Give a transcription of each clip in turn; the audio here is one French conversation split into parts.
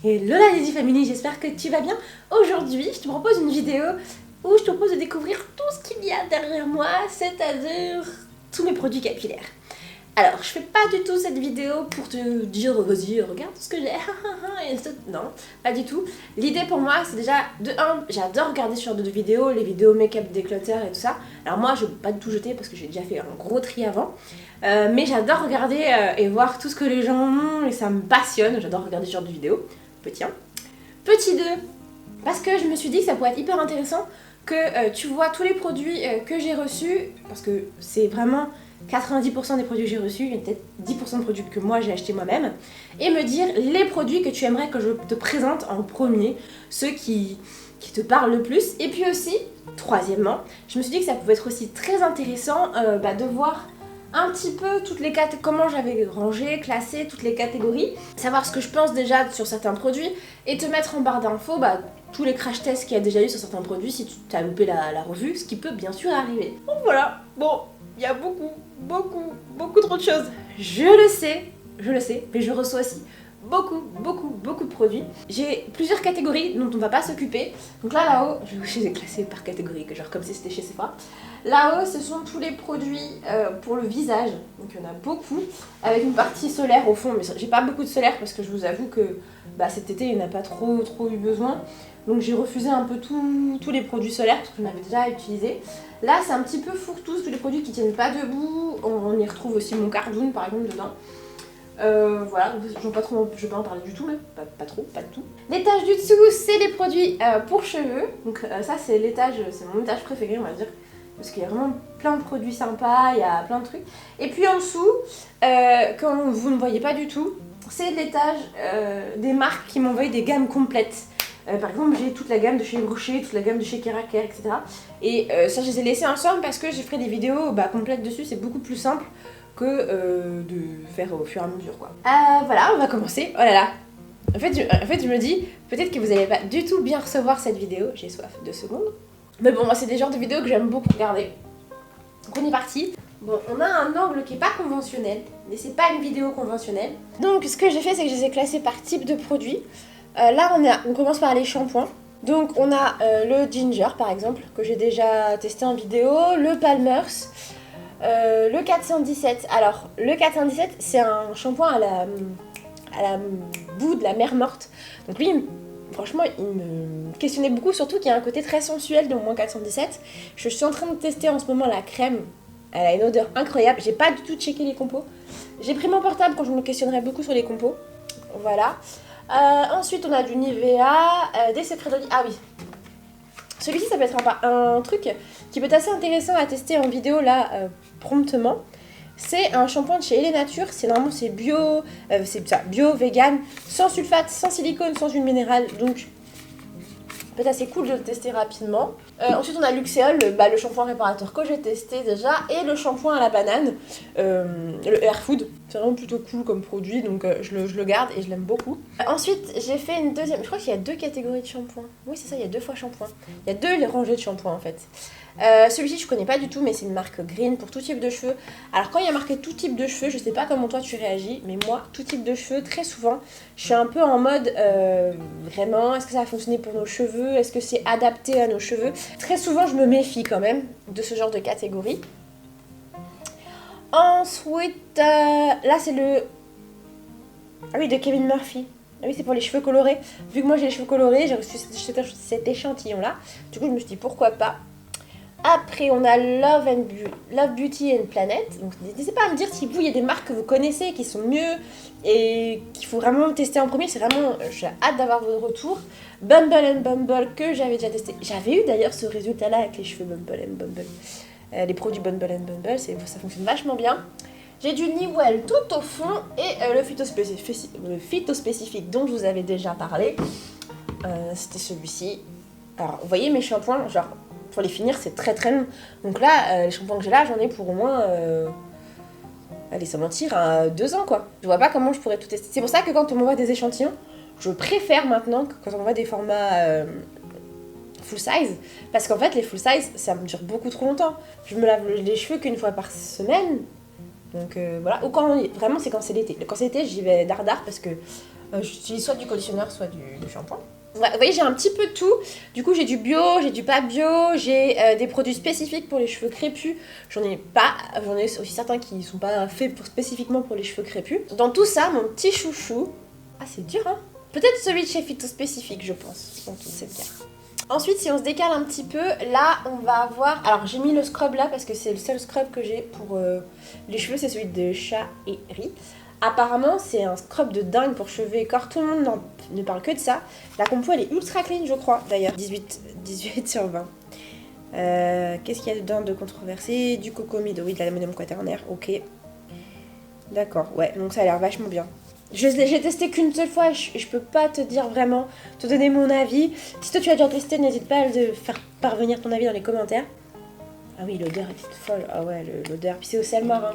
Hello la Lady Family, j'espère que tu vas bien. Aujourd'hui, je te propose une vidéo où je te propose de découvrir tout ce qu'il y a derrière moi, c'est-à-dire tous mes produits capillaires. Alors, je fais pas du tout cette vidéo pour te dire vas-y, regarde ce que j'ai, non, pas du tout. L'idée pour moi, c'est déjà, de 1, j'adore regarder ce genre de vidéos, les vidéos make-up déclutter et tout ça. Alors moi, je vais pas du tout jeter parce que j'ai déjà fait un gros tri avant. Mais j'adore regarder et voir tout ce que les gens ont et ça me passionne, j'adore regarder ce genre de vidéos. Petit 1. Petit 2, parce que je me suis dit que ça pourrait être hyper intéressant que tu vois tous les produits que j'ai reçus, parce que c'est vraiment 90% des produits que j'ai reçus, il y a peut-être 10% de produits que moi j'ai acheté moi-même, et me dire les produits que tu aimerais que je te présente en premier, ceux qui te parlent le plus. Et puis aussi, troisièmement, je me suis dit que ça pouvait être aussi très intéressant de voir un petit peu toutes les comment j'avais rangé, classé toutes les catégories, savoir ce que je pense déjà sur certains produits et te mettre en barre d'infos tous les crash tests qu'il y a déjà eu sur certains produits si tu as loupé la revue, ce qui peut bien sûr arriver. Donc voilà, bon, il y a beaucoup trop de choses. Je le sais, mais je reçois aussi beaucoup de produits. J'ai plusieurs catégories dont on va pas s'occuper. Donc là-haut, je les ai classés par catégorie, genre comme si c'était chez Sephora. Là-haut, ce sont tous les produits pour le visage. Donc il y en a beaucoup, avec une partie solaire au fond. Mais j'ai pas beaucoup de solaire parce que je vous avoue que cet été, il n'y en a pas trop eu besoin. Donc j'ai refusé un peu tous les produits solaires parce que j'en avais déjà utilisé. Là, c'est un petit peu fourre-tout, tous les produits qui tiennent pas debout. On y retrouve aussi mon Cardoon par exemple dedans. Voilà, je vais pas en parler du tout, même pas trop, pas du tout. L'étage du dessous, c'est les produits pour cheveux. Donc ça, c'est mon étage préféré, on va dire. Parce qu'il y a vraiment plein de produits sympas, il y a plein de trucs. Et puis en dessous, quand vous ne voyez pas du tout, c'est l'étage des marques qui m'envoient des gammes complètes. Par exemple, j'ai toute la gamme de chez Rocher, toute la gamme de chez Keraker, etc. Et ça, je les ai laissés ensemble parce que j'ai fait des vidéos complètes dessus, c'est beaucoup plus simple que de faire au fur et à mesure, quoi. Voilà, on va commencer. Oh là là. En fait, je me dis, peut-être que vous allez pas du tout bien recevoir cette vidéo. J'ai soif, 2 secondes. Mais bon, moi, c'est des genres de vidéos que j'aime beaucoup regarder. Donc on est parti. Bon, on a un angle qui est pas conventionnel, mais c'est pas une vidéo conventionnelle. Donc ce que j'ai fait, c'est que je les ai classés par type de produit. Là, on commence par les shampoings. Donc on a le Ginger, par exemple, que j'ai déjà testé en vidéo, le Palmer's, le 417. Alors, le 417, c'est un shampoing à la boue de la mer morte. Donc lui, franchement, il me questionnait beaucoup, surtout qu'il y a un côté très sensuel dans mon 417. Je suis en train de tester en ce moment la crème. Elle a une odeur incroyable. J'ai pas du tout checké les compos. J'ai pris mon portable quand je me questionnerais beaucoup sur les compos. Voilà. Ensuite, on a du Nivea, des Secret d'Oli. Ah oui. Celui-ci, ça peut être un truc qui peut être assez intéressant à tester en vidéo là, promptement. C'est un shampoing de chez Ele Nature. Normalement, c'est bio, bio, vegan, sans sulfate, sans silicone, sans huile minérale. Donc, peut être assez cool de le tester rapidement. Ensuite, on a Luxéol, le shampoing réparateur que j'ai testé déjà, et le shampoing à la banane, le Air Food. C'est vraiment plutôt cool comme produit, donc je le garde et je l'aime beaucoup. Ensuite, j'ai fait une deuxième. Je crois qu'il y a 2 catégories de shampoing. Oui, c'est ça, il y a 2 fois shampoing. Il y a 2 rangées de shampoing en fait. Celui-ci je connais pas du tout, mais c'est une marque Green pour tout type de cheveux. Alors quand il y a marqué tout type de cheveux, je sais pas comment toi tu réagis, mais moi tout type de cheveux, très souvent je suis un peu en mode vraiment, est-ce que ça va fonctionner pour nos cheveux, est-ce que c'est adapté à nos cheveux. Très souvent je me méfie quand même de ce genre de catégorie. Ensuite là c'est le de Kevin Murphy. Ah oui, c'est pour les cheveux colorés. Vu que moi j'ai les cheveux colorés, j'ai reçu cet échantillon là. Du coup je me suis dit pourquoi pas. Après, on a Love Beauty and Planet. Donc, n'hésitez pas à me dire si vous, il y a des marques que vous connaissez qui sont mieux et qu'il faut vraiment tester en premier. C'est vraiment, j'ai hâte d'avoir vos retours. Bumble Bumble que j'avais déjà testé. J'avais eu d'ailleurs ce résultat-là avec les cheveux Bumble Bumble. Les produits Bumble Bumble, ça fonctionne vachement bien. J'ai du Nivelle tout au fond et le phytospécifique dont je vous avais déjà parlé. C'était celui-ci. Alors, vous voyez mes shampoings, genre... Pour les finir, c'est très long. Donc là, les shampoings que j'ai là, j'en ai pour au moins, allez, sans mentir, 2 ans quoi. Je vois pas comment je pourrais tout tester. C'est pour ça que quand on m'envoie des échantillons, je préfère maintenant que quand on m'envoie des formats full size. Parce qu'en fait, les full size, ça me dure beaucoup trop longtemps. Je me lave les cheveux qu'une fois par semaine. Donc voilà. Ou vraiment, c'est quand c'est l'été. Quand c'est l'été, j'y vais dardard parce que J'utilise soit du conditionneur, soit du shampoing. Ouais, vous voyez, j'ai un petit peu de tout. Du coup, j'ai du bio, j'ai du pas bio, j'ai des produits spécifiques pour les cheveux crépus. J'en ai aussi certains qui sont pas faits spécifiquement pour les cheveux crépus. Dans tout ça, mon petit chouchou... Ah, c'est dur, hein. Peut-être celui de chez Phyto spécifique, je pense, dans toute cette gamme. Ensuite, si on se décale un petit peu, là, on va avoir... Alors, j'ai mis le scrub là, parce que c'est le seul scrub que j'ai pour les cheveux, c'est celui de Chat et Riz. Apparemment, c'est un scrub de dingue pour cheveux et corps. Tout le monde ne parle que de ça. La compo, elle est ultra clean, je crois, d'ailleurs. 18 sur 20. Qu'est-ce qu'il y a dedans de controversé? Du cocomide, oui, de l'aluminium quaternaire, ok. D'accord, ouais, donc ça a l'air vachement bien. J'ai testé qu'une seule fois, je peux pas te dire vraiment, te donner mon avis. Si toi tu as déjà testé, n'hésite pas à faire parvenir ton avis dans les commentaires. Ah oui, l'odeur est folle. Ah ouais, l'odeur. Puis c'est au sel marin.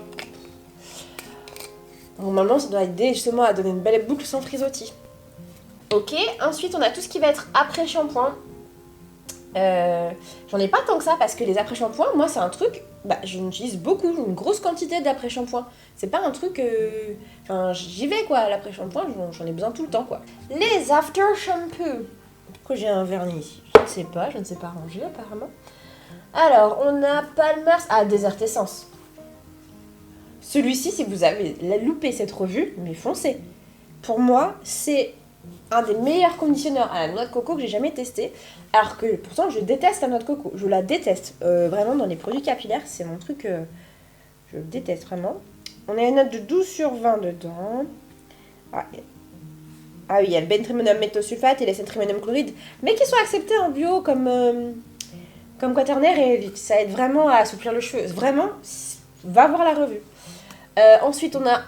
Normalement, ça doit aider justement à donner une belle boucle sans frisottis. Ok, ensuite on a tout ce qui va être après-shampoing. J'en ai pas tant que ça parce que les après-shampoings, moi c'est un truc, je utilise beaucoup, une grosse quantité d'après-shampoing. C'est pas un truc, enfin j'y vais quoi, l'après-shampoing, j'en ai besoin tout le temps quoi. Les after-shampoo. Pourquoi j'ai un vernis ici? Je ne sais pas ranger apparemment. Alors, on a Palmer's, Desert Essence. Celui-ci, si vous avez loupé cette revue, mais foncez. Pour moi, c'est un des meilleurs conditionneurs à la noix de coco que j'ai jamais testé. Alors que pourtant, je déteste la noix de coco. Je la déteste. Vraiment, dans les produits capillaires, c'est mon truc. Je déteste vraiment. On a une note de 12 sur 20 dedans. Ah oui, il y a le bentrimonium méthosulfate et les centrimonium chloride, mais qui sont acceptés en bio comme quaternaire et ça aide vraiment à assouplir le cheveu. Vraiment, va voir la revue. Ensuite, on a...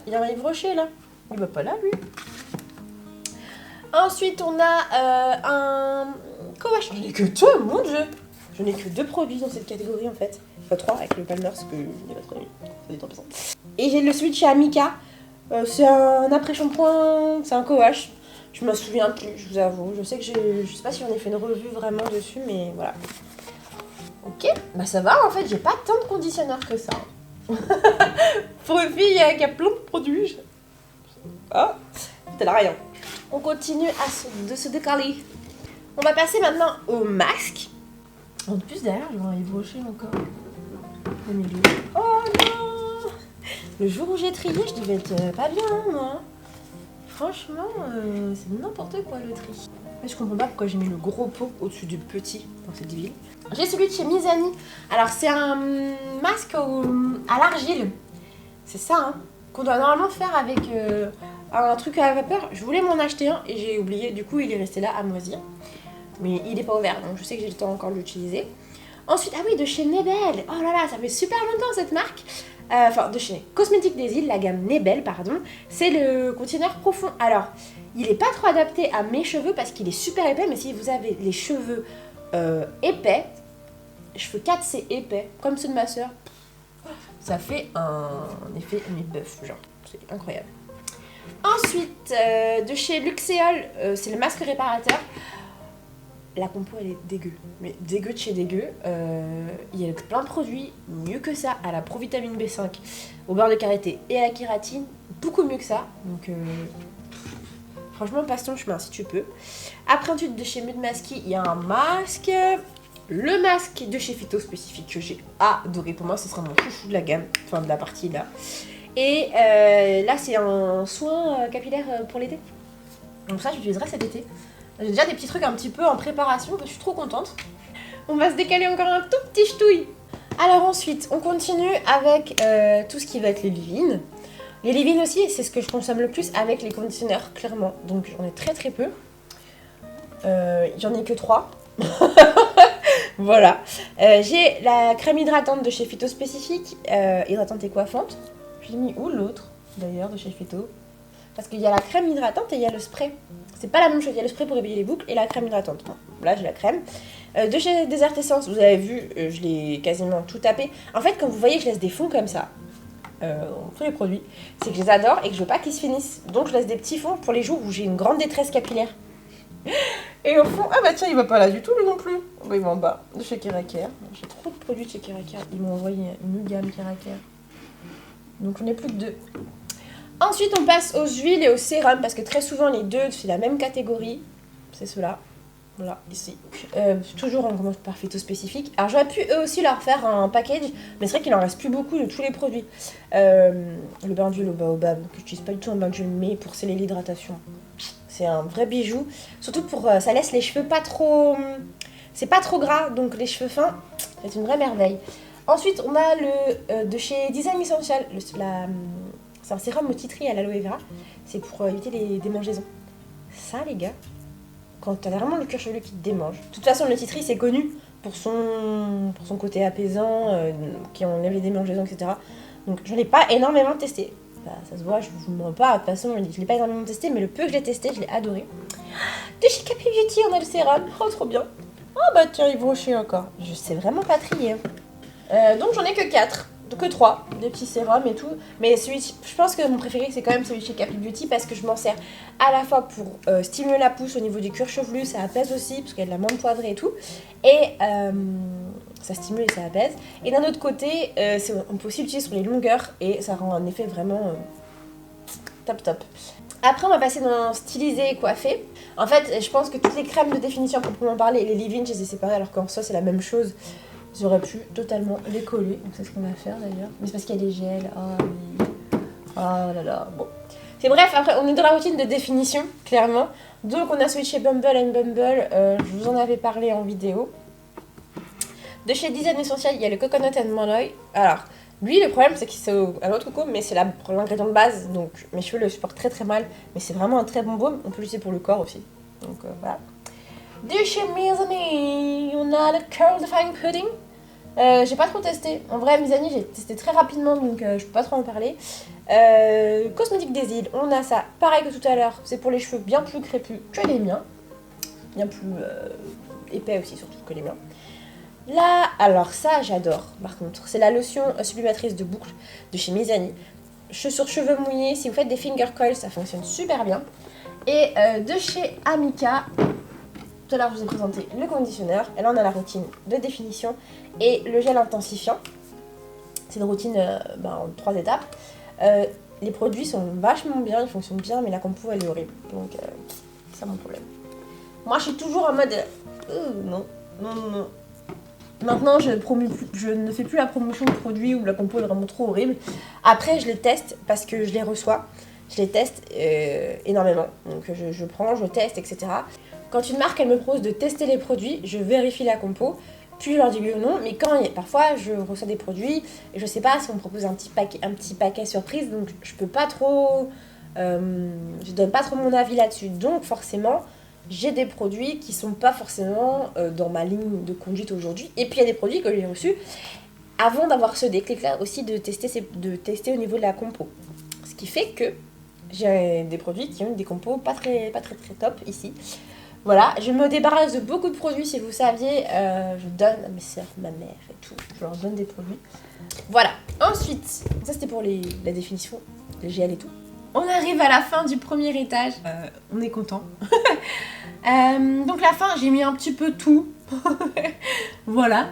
il y a un Yves Rocher, là. Il va pas là, lui. Ensuite, on a un... Coach. J'en ai que deux, mon Dieu. Je n'ai que 2 produits dans cette catégorie, en fait. Enfin, 3 avec le Palmer's, que je n'ai pas trop aimé. Et j'ai le switch chez Amica. C'est un après-shampoing, c'est un co-wash. Je me souviens plus, je vous avoue. Je sais que je sais pas si on a fait une revue vraiment dessus, mais voilà. Ok, ça va, en fait, j'ai pas tant de conditionneurs que ça. Pour une fille qui a plein de produits. Ah, t'as rien. On continue de se décaler. On va passer maintenant au masque. En plus, derrière, je vois un Yves Rocher encore. Au milieu. Oh non! Le jour où j'ai trié, je devais être pas bien, moi. Franchement, c'est n'importe quoi le tri. Je comprends pas pourquoi j'ai mis le gros pot au-dessus du petit dans cette ville. J'ai celui de chez Mizani. Alors c'est un masque à l'argile. C'est ça, hein, qu'on doit normalement faire avec un truc à la vapeur. Je voulais m'en acheter un et j'ai oublié. Du coup, il est resté là à moisir. Mais il est pas ouvert, donc je sais que j'ai le temps encore de l'utiliser. Ensuite, de chez Nebel. Oh là là, ça fait super longtemps cette marque. De chez Cosmétiques des Îles, la gamme Nebel, pardon. C'est le conditionneur profond. Alors, il est pas trop adapté à mes cheveux parce qu'il est super épais, mais si vous avez les cheveux épais, cheveux 4C épais, comme ceux de ma soeur, ça fait un effet mi-bœuf, genre. C'est incroyable. Ensuite, de chez Luxéol, c'est le masque réparateur. La compo, elle est dégueu. Mais dégueu de chez dégueu. Il y a plein de produits mieux que ça. À la provitamine B5, au beurre de karité et à la kératine. Beaucoup mieux que ça. Donc, franchement, passe ton chemin si tu peux. Après, ensuite, de chez Mud Masky, il y a un masque. Le masque de chez Phyto spécifique que j'ai adoré. Pour moi, ce sera mon chouchou de la gamme. Enfin, de la partie là. Et là, c'est un soin capillaire pour l'été. Donc ça, j'utiliserai cet été. J'ai déjà des petits trucs un petit peu en préparation, je suis trop contente. On va se décaler encore un tout petit ch'touille. Alors ensuite, on continue avec tout ce qui va être les leave-in. Les leave-in aussi, c'est ce que je consomme le plus avec les conditionneurs, clairement. Donc j'en ai très très peu. J'en ai que 3. Voilà. J'ai la crème hydratante de chez Phyto spécifique, hydratante et coiffante. J'ai mis où l'autre, d'ailleurs, de chez Phyto? Parce qu'il y a la crème hydratante et il y a le spray. C'est pas la même chose, il y a le spray pour réveiller les boucles et la crème hydratante. Bon, là, j'ai la crème. De chez Desert Essence, vous avez vu, je l'ai quasiment tout tapé. En fait, quand vous voyez que je laisse des fonds comme ça, tous les produits, c'est que je les adore et que je veux pas qu'ils se finissent. Donc, je laisse des petits fonds pour les jours où j'ai une grande détresse capillaire. Et au fond, tiens, il va pas là du tout, lui non plus. Il va en bas, de chez Keraker. J'ai trop de produits de chez Keraker. Ils m'ont envoyé une gamme Keraker. Donc, j'en ai plus que 2. Ensuite, on passe aux huiles et aux sérums parce que très souvent, les deux, c'est la même catégorie. C'est ceux-là. Voilà, ici. Toujours, on commence par phyto spécifique. Alors, j'aurais pu eux aussi leur faire un package, mais c'est vrai qu'il en reste plus beaucoup de tous les produits. Le bain d'huile au baobab, que j'utilise pas du tout en bain d'huile, mais pour sceller l'hydratation. C'est un vrai bijou. Surtout pour. Ça laisse les cheveux pas trop. C'est pas trop gras, donc les cheveux fins, c'est une vraie merveille. Ensuite, on a le de chez Design Essential. C'est un sérum au tea tree à l'aloe vera. C'est pour éviter les démangeaisons. Ça, les gars, quand t'as vraiment le cuir chevelu qui te démange. De toute façon, le tea tree, c'est connu pour son côté apaisant, qui enlève les démangeaisons, etc. Donc, je l'ai pas énormément testé. Ça se voit, je vous mens pas. De toute façon, je l'ai pas énormément testé, mais le peu que je l'ai testé, je l'ai adoré. De chez Capri Beauty, on a le sérum. Oh, trop bien. Oh, bah tiens, il brochait encore. Je sais vraiment pas trier. Donc, j'en ai que 4. Que 3, des petits sérums et tout. Mais je pense que mon préféré, c'est quand même celui de chez Capri Beauty parce que je m'en sers à la fois pour stimuler la pousse au niveau du cuir chevelu, ça apaise aussi parce qu'il y a de la menthe poivrée et tout. Et ça stimule et ça apaise. Et d'un autre côté, on peut aussi l'utiliser sur les longueurs et ça rend un effet vraiment top top. Après, on va passer dans stylisé et coiffé. En fait, je pense que toutes les crèmes de définition proprement parler et les leave-in, je les ai séparées alors qu'en soi, c'est la même chose. J'aurais pu totalement les coller, donc c'est ce qu'on va faire d'ailleurs. Mais c'est parce qu'il y a des gels. Oh oui. Oh là là. Bon. C'est bref, après on est dans la routine de définition, clairement. Donc on a celui de chez Bumble Bumble, je vous en avais parlé en vidéo. De chez Design Essential, il y a le Coconut and Monoi. Alors, lui le problème c'est qu'il c'est un autre coco, mais c'est l'ingrédient de base, donc mes cheveux le supportent très très mal. Mais c'est vraiment un très bon baume, on peut l'utiliser pour le corps aussi. Donc voilà. De chez Mizani, on a le Curl Defying Pudding. J'ai pas trop testé. En vrai, Mizani, j'ai testé très rapidement, donc je peux pas trop en parler. Cosmétique des îles, on a ça. Pareil que tout à l'heure, c'est pour les cheveux bien plus crépus que les miens. Bien plus épais aussi, surtout que les miens. Là, alors ça, j'adore, par contre. C'est la lotion sublimatrice de boucle de chez Mizani. Sur cheveux mouillés, si vous faites des finger coils, ça fonctionne super bien. Et de chez Amika, tout à l'heure, je vous ai présenté le conditionneur. Et là, on a la routine de définition et le gel intensifiant. C'est une routine en 3 étapes. Les produits sont vachement bien, ils fonctionnent bien, mais la compo, elle est horrible. Donc, c'est ça mon problème. Moi, je suis toujours en mode... non. Maintenant, je ne fais plus la promotion de produits où la compo est vraiment trop horrible. Après, je les teste parce que je les reçois. Je les teste énormément. Donc, je prends, je teste, etc. Quand une marque, elle me propose de tester les produits, je vérifie la compo, puis je leur dis oui ou non. Mais parfois, je reçois des produits et je sais pas si on me propose un petit paquet surprise, donc je peux pas trop... je donne pas trop mon avis là-dessus. Donc, forcément, j'ai des produits qui sont pas forcément dans ma ligne de conduite aujourd'hui. Et puis, il y a des produits que j'ai reçus avant d'avoir ce déclic-là aussi de tester au niveau de la compo. Ce qui fait que j'ai des produits qui ont des compos pas très top ici. Voilà, je me débarrasse de beaucoup de produits, si vous saviez, je donne à mes soeurs, ma mère et tout, je leur donne des produits. Voilà, ensuite, ça c'était pour la définition, le gel et tout. On arrive à la fin du premier étage, on est content. Donc la fin, j'ai mis un petit peu tout, voilà.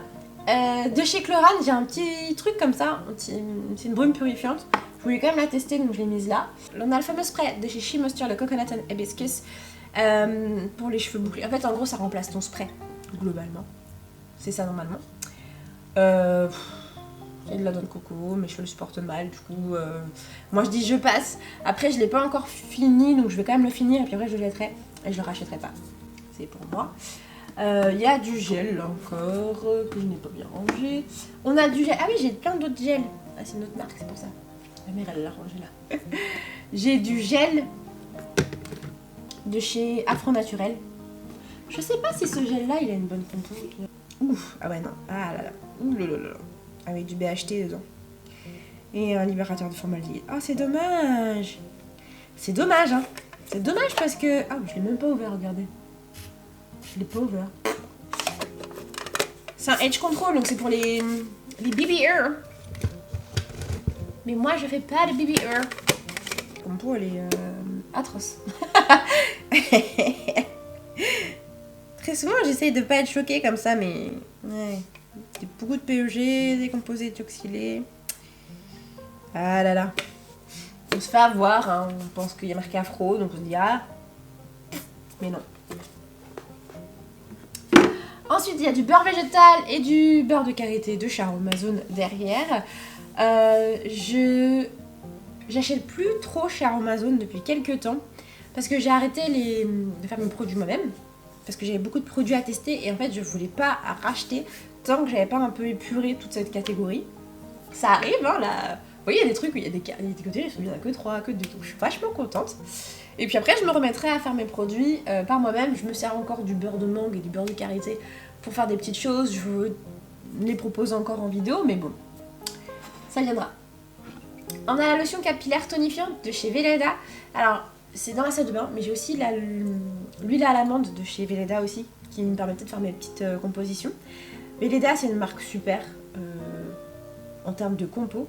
De chez Chlorane, j'ai un petit truc comme ça, c'est une brume purifiante. Je voulais quand même la tester, donc je l'ai mise là. On a le fameux spray de chez She Moisture, le Coconut and Hibiscus. Pour les cheveux bouclés. En fait, en gros, ça remplace ton spray, globalement. C'est ça, normalement. C'est de la noix de coco, mes cheveux le supportent mal, du coup... moi, je dis je passe. Après, je l'ai pas encore fini, donc je vais quand même le finir, et puis après, je le jetterai, et je le rachèterai pas. C'est pour moi. Il y a du gel, là, encore, que je n'ai pas bien rangé. On a du gel... Ah oui, j'ai plein d'autres gels. Ah, c'est une autre marque, c'est pour ça. Ma mère, elle l'a rangé là. J'ai du gel... de chez Afro Naturel. Je sais pas si ce gel là il a une bonne compo. Ouf, ah ouais non, ah là là, ouh là là là, avec du BHT dedans. Et un libérateur de formaldéhyde. Ah c'est dommage. C'est dommage hein. C'est dommage parce que... Ah je l'ai même pas ouvert, regardez. Je l'ai pas ouvert. C'est un edge control donc c'est pour les BBR. Mais moi je fais pas de BBR. La compo elle est atroce. Très souvent j'essaye de pas être choquée comme ça mais ouais, beaucoup de PEG, des composés éthioxylés. Ah là là. se fait avoir, hein. On pense qu'il y a marqué afro, donc on se dit ah, mais non. Ensuite, il y a du beurre végétal et du beurre de karité de chez Amazon derrière. J'achète plus trop chez Amazon depuis quelques temps parce que j'ai arrêté de faire mes produits moi-même parce que j'avais beaucoup de produits à tester et en fait je voulais pas racheter tant que j'avais pas un peu épuré toute cette catégorie. Ça arrive, hein, là. Vous voyez, il y a des trucs où il y a des catégories, il y en a que 3, que 2, donc je suis vachement contente. Et puis après, je me remettrai à faire mes produits par moi-même. Je me sers encore du beurre de mangue et du beurre de karité pour faire des petites choses. Je vous les propose encore en vidéo, mais bon, ça viendra. On a la lotion capillaire tonifiante de chez Weleda. Alors, c'est dans la salle de bain, mais j'ai aussi l'huile à l'amande de chez Weleda aussi, qui me permettait de faire mes petites compositions. Weleda, c'est une marque super en termes de compo.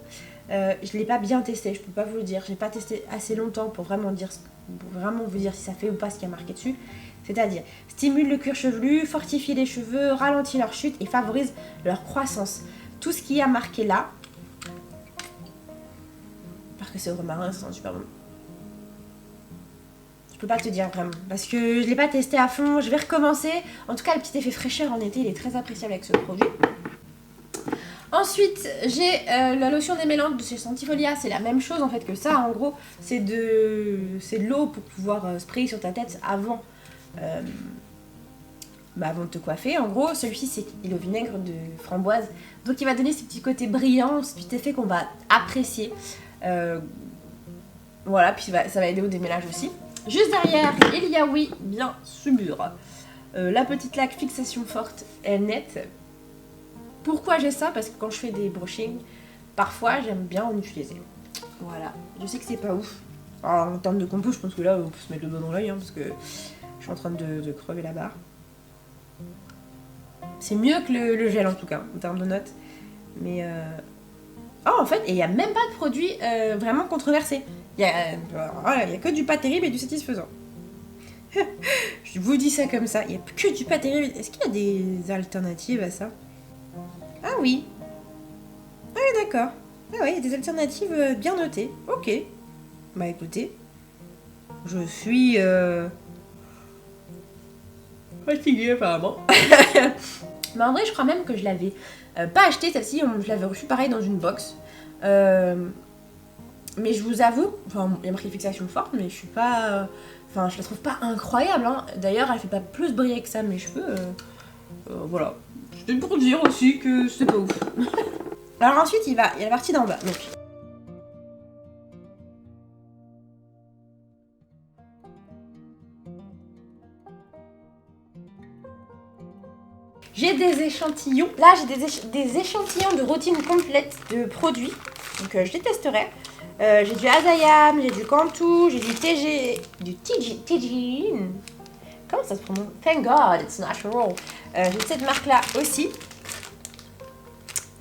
Je ne l'ai pas bien testé, je peux pas vous le dire. Je n'ai pas testé assez longtemps pour vraiment vous dire si ça fait ou pas ce qui a marqué dessus. C'est-à-dire, stimule le cuir chevelu, fortifie les cheveux, ralentit leur chute et favorise leur croissance. Tout ce qui a marqué là, parce que c'est au romarin, ça sent super bon. Je peux pas te dire vraiment, parce que je l'ai pas testé à fond, je vais recommencer. En tout cas, le petit effet fraîcheur en été, il est très appréciable avec ce produit. Ensuite, j'ai la lotion démêlante de chez Santifolia, c'est la même chose en fait que ça. En gros, c'est de l'eau pour pouvoir sprayer sur ta tête avant de te coiffer. En gros, celui-ci, il est au vinaigre de framboise. Donc, il va donner ce petit côté brillant, ce petit effet qu'on va apprécier. Voilà, puis ça va aider au démêlage aussi. Juste derrière, il y a, oui, bien sûr, la petite laque fixation forte et nette. Pourquoi j'ai ça? Parce que quand je fais des brushings, parfois j'aime bien en utiliser. Voilà, je sais que c'est pas ouf. Alors, en termes de compo, je pense que là, on peut se mettre le doigt dans l'œil, hein, parce que je suis en train de crever la barre. C'est mieux que le gel en tout cas, en termes de notes. Mais oh, en fait, il n'y a même pas de produit vraiment controversé. Il y a que du pas terrible et du satisfaisant. Je vous dis ça comme ça, il n'y a que du pas terrible. Est-ce qu'il y a des alternatives à ça? Ah oui. Ah oui, d'accord. Ah oui, il y a des alternatives bien notées. Ok. Bah écoutez, je suis fatiguée apparemment. Mais en vrai, je crois même que je l'avais pas acheté celle-ci, je l'avais reçue pareil dans une box. Mais je vous avoue, enfin, il y a marqué fixation forte, mais je suis pas. Enfin, je la trouve pas incroyable. Hein. D'ailleurs, elle fait pas plus briller que ça mes cheveux. Voilà. C'était pour dire aussi que c'est pas ouf. Alors ensuite, il y a la partie d'en bas. Donc. J'ai des échantillons. Là, j'ai des échantillons de routine complète de produits. Donc, je les testerai. J'ai du Azayam, j'ai du Cantu, j'ai du TG. Comment ça se prononce? Thank God, it's natural. J'ai cette marque-là aussi.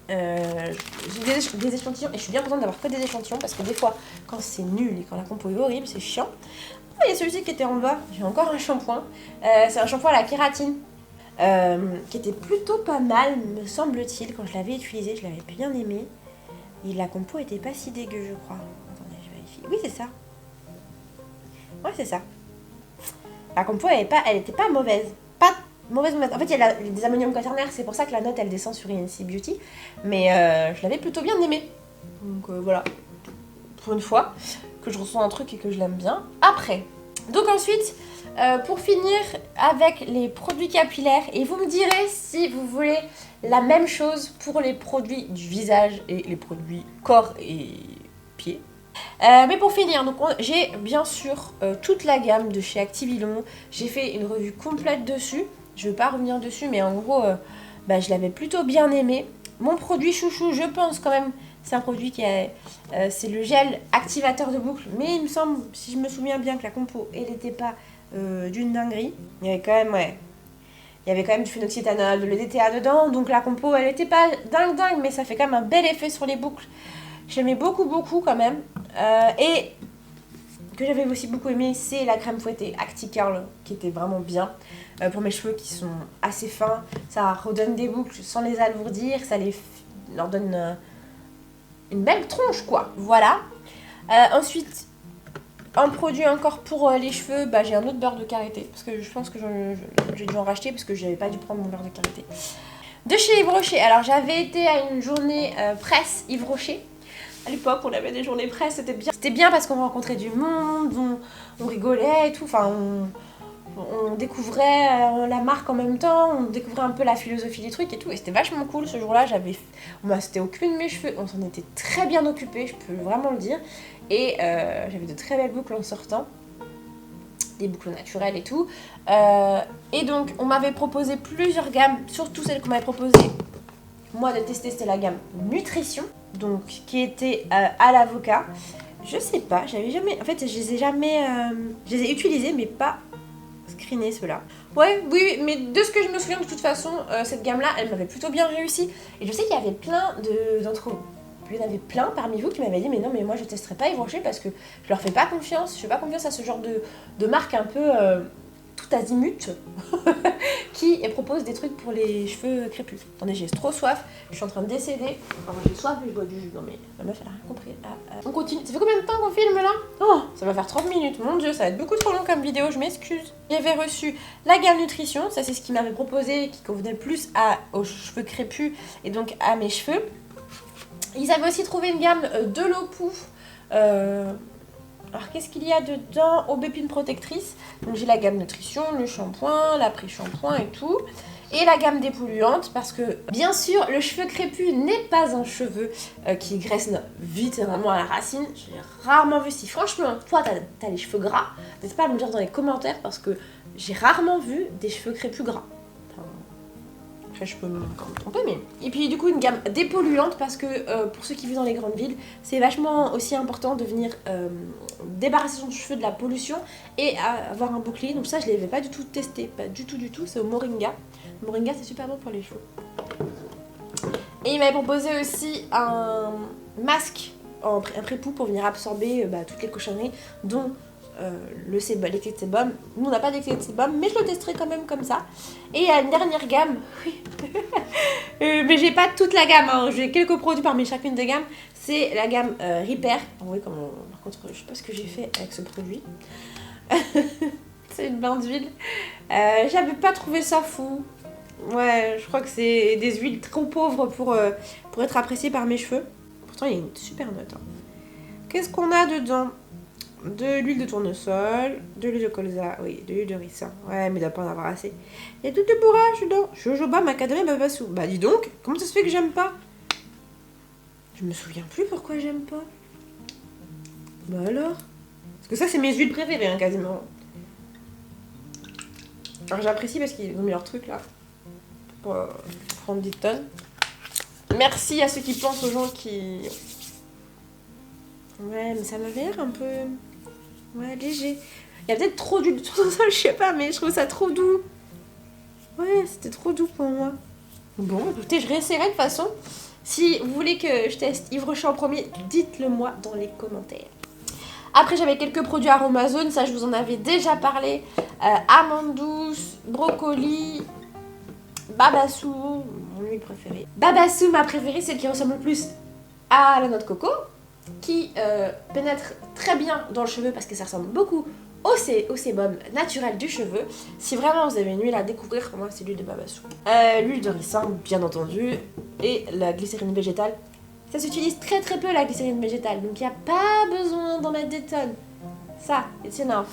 J'ai des échantillons et je suis bien contente d'avoir que des échantillons parce que des fois, quand c'est nul et quand la compo est horrible, c'est chiant. Il y a celui-ci qui était en bas. J'ai encore un shampoing. C'est un shampoing à la kératine. Qui était plutôt pas mal, me semble-t-il. Quand je l'avais utilisé, je l'avais bien aimé. Et la compo était pas si dégueu, je crois. Attendez, je vérifie. Oui, c'est ça. Ouais, c'est ça. La compo, elle était pas mauvaise. Pas mauvaise. En fait, il y a des ammonium quaternaire, c'est pour ça que la note, elle descend sur INC Beauty. Mais je l'avais plutôt bien aimé. Donc voilà. Pour une fois que je ressens un truc et que je l'aime bien. Après. Donc ensuite, pour finir avec les produits capillaires, et vous me direz si vous voulez la même chose pour les produits du visage et les produits corps et pieds. Mais pour finir, donc j'ai bien sûr toute la gamme de chez Activilon. J'ai fait une revue complète dessus. Je ne vais pas revenir dessus, mais en gros, je l'avais plutôt bien aimé. Mon produit chouchou, je pense quand même, c'est un produit qui est... c'est le gel activateur de boucle. Mais il me semble, si je me souviens bien, que la compo, elle n'était pas d'une dinguerie. Il y avait quand même, il y avait quand même du phénoxyéthanol, de l'EDTA dedans. Donc la compo, elle n'était pas dingue, mais ça fait quand même un bel effet sur les boucles. J'aimais beaucoup quand même. Et que j'avais aussi beaucoup aimé, c'est la crème fouettée ActiCurl, qui était vraiment bien. Pour mes cheveux qui sont assez fins, ça redonne des boucles sans les alourdir, ça leur donne une belle tronche, quoi. Voilà. Ensuite, Un produit encore pour les cheveux, bah, j'ai un autre beurre de karité. Parce que je pense que j'ai dû en racheter parce que j'avais pas dû prendre mon beurre de karité. De chez Yves Rocher. Alors j'avais été à une journée presse Yves Rocher. À l'époque, on avait des journées presse, c'était bien. C'était bien parce qu'on rencontrait du monde, on rigolait et tout. Enfin, on découvrait la marque en même temps, on découvrait un peu la philosophie du truc et tout. Et c'était vachement cool ce jour-là. On s'était occupé de mes cheveux, on s'en était très bien occupé, je peux vraiment le dire. Et j'avais de très belles boucles en sortant. Des boucles naturelles et tout. Et donc, on m'avait proposé plusieurs gammes, surtout celle qu'on m'avait proposée. Moi, de tester, c'était la gamme Nutrition, donc qui était à l'avocat. Je sais pas, j'avais jamais. En fait, je les ai jamais. Je les ai utilisés, mais pas screenés ceux-là. Ouais, oui, mais de ce que je me souviens, de toute façon, cette gamme-là, elle m'avait plutôt bien réussi. Et je sais qu'il y avait plein d'entre vous. Il y en avait plein parmi vous qui m'avaient dit mais non mais moi je testerai pas Yves Rocher parce que je leur fais pas confiance, je fais pas confiance à ce genre de marque un peu tout azimut qui propose des trucs pour les cheveux crépus. Attendez, j'ai trop soif, je suis en train de décéder. Enfin, j'ai soif mais je bois du jus. Non mais la meuf elle a rien compris. On continue. Ça fait combien de temps qu'on filme là? Oh, ça va faire 30 minutes, mon dieu, ça va être beaucoup trop long comme vidéo, je m'excuse. J'avais reçu la gamme Nutrition, ça c'est ce qu'ils m'avaient proposé, qui convenait plus aux cheveux crépus et donc à mes cheveux. Ils avaient aussi trouvé une gamme de l'Opou. Alors qu'est-ce qu'il y a dedans? Aubépine protectrice. Donc j'ai la gamme Nutrition, le shampoing, l'après-shampoing et tout. Et la gamme dépolluante parce que bien sûr le cheveu crépus n'est pas un cheveu qui graisse vite vraiment à la racine. J'ai rarement vu, si franchement toi t'as les cheveux gras, n'hésite pas à me dire dans les commentaires parce que j'ai rarement vu des cheveux crépus gras. Après je peux encore me tromper mais... Et puis du coup une gamme dépolluante parce que pour ceux qui vivent dans les grandes villes, c'est vachement aussi important de venir débarrasser son cheveu de la pollution et avoir un bouclier. Donc ça je ne l'avais pas du tout testé, pas du tout, c'est au Moringa. Le Moringa c'est super bon pour les cheveux. Et il m'avait proposé aussi un masque, un pré-poux pour venir absorber toutes les cochonneries dont... l'excès de sébum. Nous on n'a pas d'excès de sébum mais je le testerai quand même comme ça. Et il y a une dernière gamme oui. Mais j'ai pas toute la gamme hein. J'ai quelques produits parmi chacune des gammes. C'est la gamme Repair. Oui, par contre je sais pas ce que j'ai fait avec ce produit. C'est une bain d'huile. J'avais pas trouvé ça fou. Ouais, je crois que c'est des huiles trop pauvres pour être appréciées par mes cheveux. Pourtant il y a une super note hein. Qu'est-ce qu'on a dedans? De l'huile de tournesol, de l'huile de colza, oui, de l'huile de ricin. Ouais, mais il doit pas en avoir assez. Il y a de bourrage dedans. Jojoba, macadamia, babassu. Bah dis donc, comment ça se fait que j'aime pas? Je me souviens plus pourquoi j'aime pas. Bah alors? Parce que ça, c'est mes huiles préférées, hein, quasiment. Alors j'apprécie parce qu'ils ont mis leur truc là. Pour prendre 10 tonnes. Merci à ceux qui pensent aux gens qui... Ouais, mais ça m'avait l'air un peu... Ouais, léger. Il y a peut-être trop d'huile de tournesol, je sais pas, mais je trouve ça trop doux. Ouais, c'était trop doux pour moi. Bon, écoutez, je réessayerai de toute façon. Si vous voulez que je teste Yves Rocher en premier, dites-le moi dans les commentaires. Après, j'avais quelques produits Aromazone, ça je vous en avais déjà parlé. Amande douce, brocoli, babassu, mon huile préférée. Babassu, ma préférée, celle qui ressemble le plus à la noix de coco, qui pénètre très bien dans le cheveu parce que ça ressemble beaucoup au sébum naturel du cheveu. Si vraiment vous avez une huile à découvrir, pour moi c'est l'huile de babassu. L'huile de ricin, bien entendu, et la glycérine végétale. Ça s'utilise très peu la glycérine végétale, donc il n'y a pas besoin d'en mettre des tonnes. Ça, it's enough.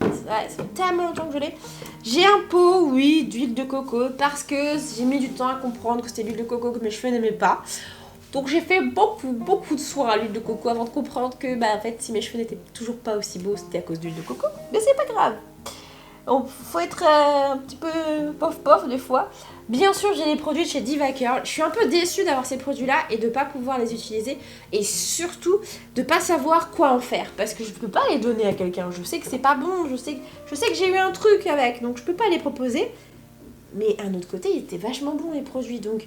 Ouais, ça fait tellement longtemps que je l'ai. J'ai un pot, oui, d'huile de coco, parce que j'ai mis du temps à comprendre que c'était l'huile de coco que mes cheveux n'aimaient pas. Donc j'ai fait beaucoup de soins à l'huile de coco avant de comprendre que en fait si mes cheveux n'étaient toujours pas aussi beaux c'était à cause d'huile de coco. Mais c'est pas grave. Donc faut être un petit peu pof des fois. Bien sûr j'ai les produits de chez Diva Curl. Je suis un peu déçue d'avoir ces produits là et de pas pouvoir les utiliser. Et surtout de pas savoir quoi en faire. Parce que je peux pas les donner à quelqu'un. Je sais que c'est pas bon, je sais que j'ai eu un truc avec. Donc je peux pas les proposer. Mais d'un autre côté ils étaient vachement bons les produits. Donc...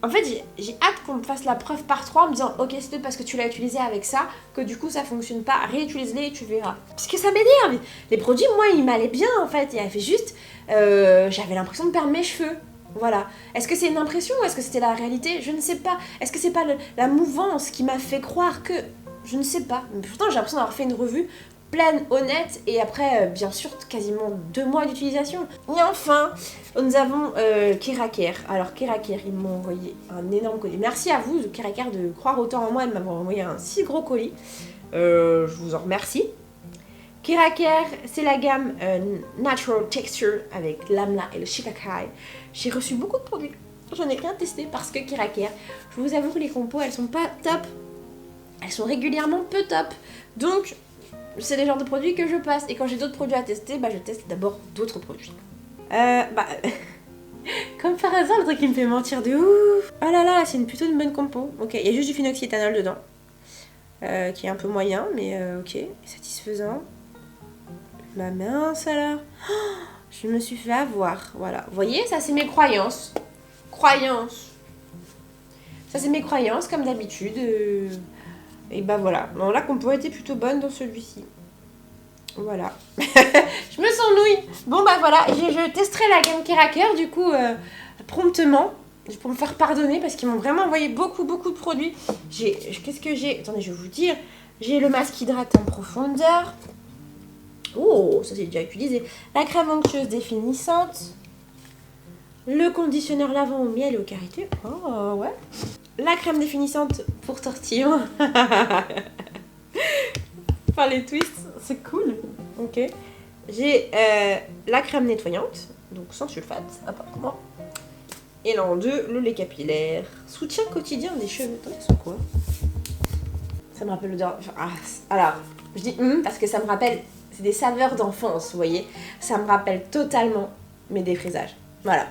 En fait, j'ai hâte qu'on me fasse la preuve par 3 en me disant ok, c'est peut-être parce que tu l'as utilisé avec ça que du coup ça fonctionne pas, réutilise-les et tu verras. Parce que ça m'énerve. Les produits, moi, ils m'allaient bien en fait. Il y avait juste, j'avais l'impression de perdre mes cheveux. Voilà. Est-ce que c'est une impression ou est-ce que c'était la réalité? Je ne sais pas. Est-ce que c'est pas la mouvance qui m'a fait croire que Je ne sais pas. Mais pourtant, j'ai l'impression d'avoir fait une revue pleine, honnête, et après, bien sûr, quasiment 2 mois d'utilisation. Et enfin, nous avons Keraker. Alors, Keraker, ils m'ont envoyé un énorme colis. Merci à vous, Keraker, de croire autant en moi et de m'avoir envoyé un si gros colis. Je vous en remercie. Keraker, c'est la gamme Natural Texture avec l'amla et le shikakai. J'ai reçu beaucoup de produits. J'en ai rien testé parce que Keraker, je vous avoue que les compos, elles sont pas top. Elles sont régulièrement peu top. Donc, c'est les genres de produits que je passe. Et quand j'ai d'autres produits à tester, bah, je teste d'abord d'autres produits. Comme par hasard, le truc qui me fait mentir de ouf. Oh là là, c'est plutôt une bonne compo. Ok, il y a juste du phenoxyéthanol dedans. Qui est un peu moyen, mais ok, satisfaisant. Ma mince alors. Oh, je me suis fait avoir. Voilà. Vous voyez, ça c'est mes croyances. Ça c'est mes croyances, comme d'habitude. Et bah voilà. Alors, la compo était plutôt bonne dans celui-ci. Voilà. Je me sens nouille. Bon bah voilà, je testerai la gamme Keraker du coup promptement. Pour me faire pardonner parce qu'ils m'ont vraiment envoyé beaucoup de produits. Qu'est-ce que j'ai? Attendez, je vais vous dire. J'ai le masque hydratant en profondeur. Oh, ça c'est déjà utilisé. La crème onctueuse définissante. Le conditionneur lavant au miel et au karité. Oh, ouais. La crème définissante pour tortillon. Enfin, les twists, c'est cool. Ok. J'ai la crème nettoyante, donc sans sulfate, apparemment. Et l'an 2, le lait capillaire. Soutien quotidien des cheveux. Attends, c'est quoi? Ça me rappelle l'odeur. Alors, je dis parce que ça me rappelle. C'est des saveurs d'enfance, vous voyez. Ça me rappelle totalement mes défrisages. Voilà.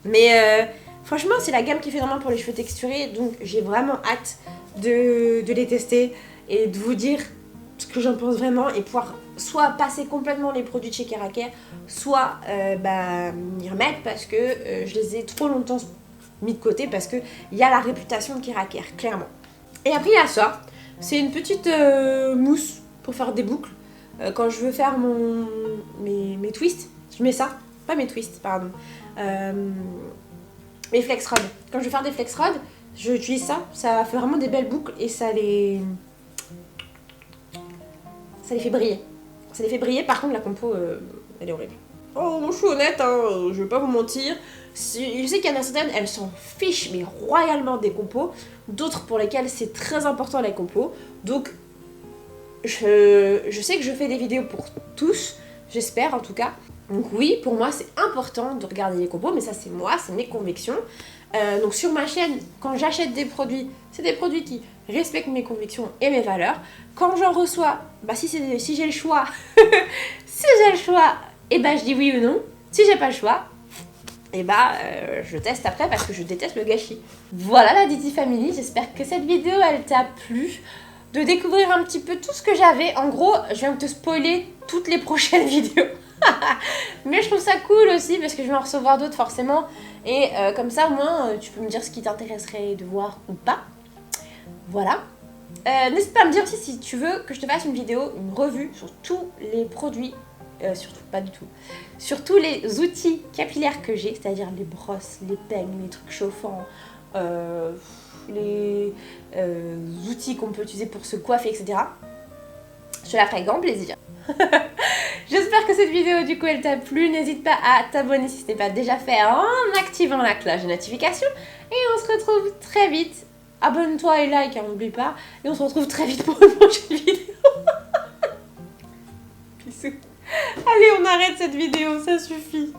Mais franchement, c'est la gamme qui fait vraiment pour les cheveux texturés. Donc, j'ai vraiment hâte de les tester et de vous dire ce que j'en pense vraiment et pouvoir soit passer complètement les produits de chez Keraker, soit m'y remettre parce que je les ai trop longtemps mis de côté parce qu'il y a la réputation de Keraker, clairement. Et après, il y a ça. C'est une petite mousse pour faire des boucles. Quand je veux faire mes twists, je mets ça. Pas mes twists, pardon. Mes flex rods. Quand je veux faire des flex rods, j'utilise ça. Ça fait vraiment des belles boucles et ça les fait briller. Ça les fait briller, par contre la compo, elle est horrible. Oh, je suis honnête, hein, je vais pas vous mentir. Je sais qu'il y en a certaines, elles s'en fichent, mais royalement des compos. D'autres pour lesquelles c'est très important les compos. Donc, je sais que je fais des vidéos pour tous, j'espère en tout cas. Donc oui, pour moi c'est important de regarder les compos, mais ça c'est moi, c'est mes convictions. Donc sur ma chaîne, quand j'achète des produits, c'est des produits qui respectent mes convictions et mes valeurs. Quand j'en reçois, bah si j'ai le choix, et bah je dis oui ou non. Si j'ai pas le choix, et bah je teste après parce que je déteste le gâchis. Voilà la Didi Family, j'espère que cette vidéo elle t'a plu. De découvrir un petit peu tout ce que j'avais. En gros, je viens de te spoiler toutes les prochaines vidéos. Mais je trouve ça cool aussi parce que je vais en recevoir d'autres forcément. Et comme ça, au moins, tu peux me dire ce qui t'intéresserait de voir ou pas. Voilà. N'hésite pas à me dire aussi si tu veux que je te fasse une vidéo, une revue sur tous les produits. Surtout, pas du tout. Sur tous les outils capillaires que j'ai, c'est-à-dire les brosses, les peignes, les trucs chauffants, les outils qu'on peut utiliser pour se coiffer, etc. Je te la ferai avec grand plaisir. J'espère que cette vidéo du coup elle t'a plu. N'hésite pas à t'abonner si ce n'est pas déjà fait en activant la cloche de notification. Et on se retrouve très vite. Abonne-toi et like, hein, n'oublie pas. Et on se retrouve très vite pour une prochaine vidéo. Bisous. Allez, on arrête cette vidéo, ça suffit.